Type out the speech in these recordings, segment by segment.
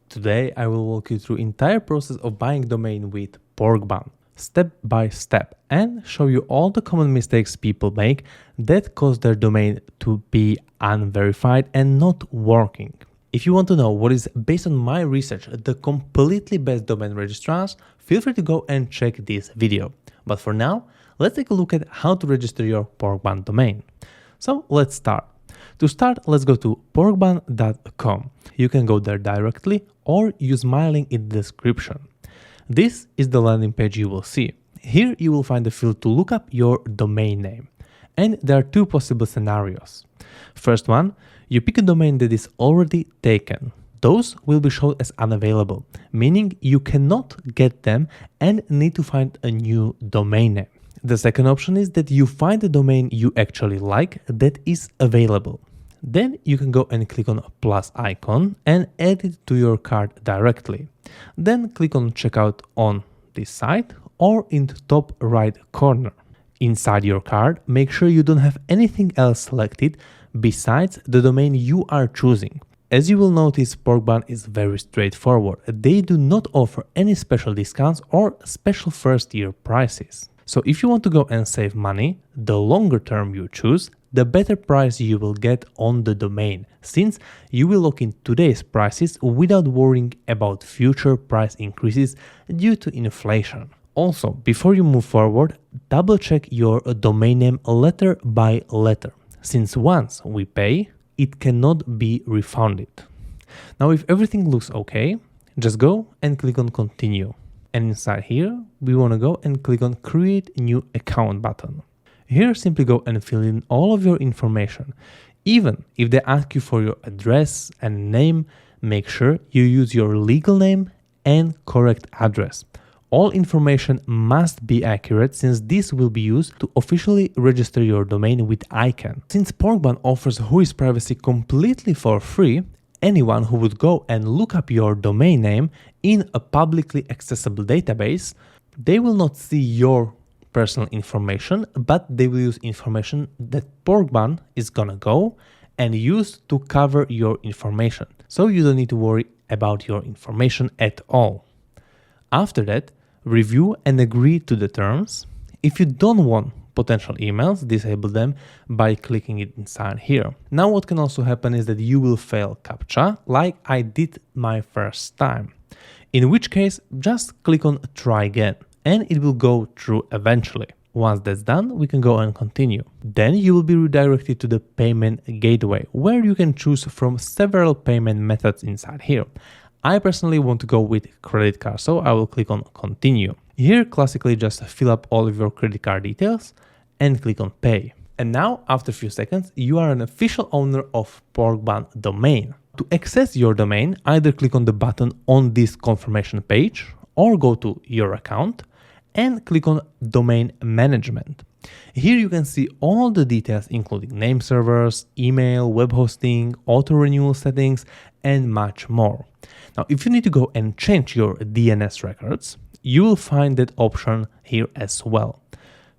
Today I will walk you through entire process of buying domain with Porkbun, step by step, and show you all the common mistakes people make that cause their domain to be unverified and not working. If you want to know what is, based on my research, the completely best domain registrars, feel free to go and check this video. But for now, let's take a look at how to register your Porkbun domain. So let's start. To start, let's go to porkbun.com. You can go there directly or use my link in the description. This is the landing page you will see. Here you will find the field to look up your domain name. And there are two possible scenarios. First one, you pick a domain that is already taken. Those will be shown as unavailable, meaning you cannot get them and need to find a new domain name. The second option is that you find a domain you actually like that is available. Then you can go and click on a plus icon and add it to your cart directly. Then click on checkout on this site or in the top right corner. Inside your cart, make sure you don't have anything else selected besides the domain you are choosing. As you will notice, Porkbun is very straightforward. They do not offer any special discounts or special first year prices. So if you want to go and save money, the longer term you choose, the better price you will get on the domain, since you will lock in today's prices without worrying about future price increases due to inflation. Also, before you move forward, double check your domain name letter by letter, since once we pay, it cannot be refunded. Now, if everything looks okay, just go and click on continue. And inside here, we want to go and click on create new account button. Here, simply go and fill in all of your information. Even if they ask you for your address and name, make sure you use your legal name and correct address. All information must be accurate, since this will be used to officially register your domain with ICANN. Since Porkbun offers WHOIS privacy completely for free, anyone who would go and look up your domain name in a publicly accessible database, they will not see your personal information, but they will use information that Porkbun is gonna go and use to cover your information. So you don't need to worry about your information at all. After that, review and agree to the terms. If you don't want potential emails, disable them by clicking it inside here. Now what can also happen is that you will fail CAPTCHA like I did my first time. In which case, just click on try again and it will go through eventually. Once that's done, we can go and continue. Then you will be redirected to the payment gateway, where you can choose from several payment methods inside here. I personally want to go with credit card, so I will click on continue. Here, classically, just fill up all of your credit card details and click on pay. And now, after a few seconds, you are an official owner of Porkbun domain. To access your domain, either click on the button on this confirmation page or go to your account and click on domain management. Here you can see all the details, including name servers, email, web hosting, auto renewal settings, and much more. Now, if you need to go and change your DNS records, you will find that option here as well.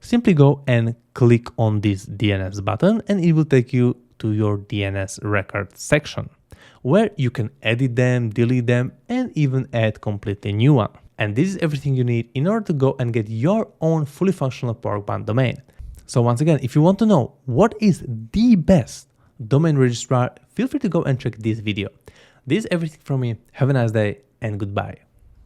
Simply go and click on this DNS button and it will take you to your DNS record section, where you can edit them, delete them, and even add completely new one. And this is everything you need in order to go and get your own fully functional Porkbun domain. So once again, if you want to know what is the best domain registrar, feel free to go and check this video. This is everything from me. Have a nice day and goodbye.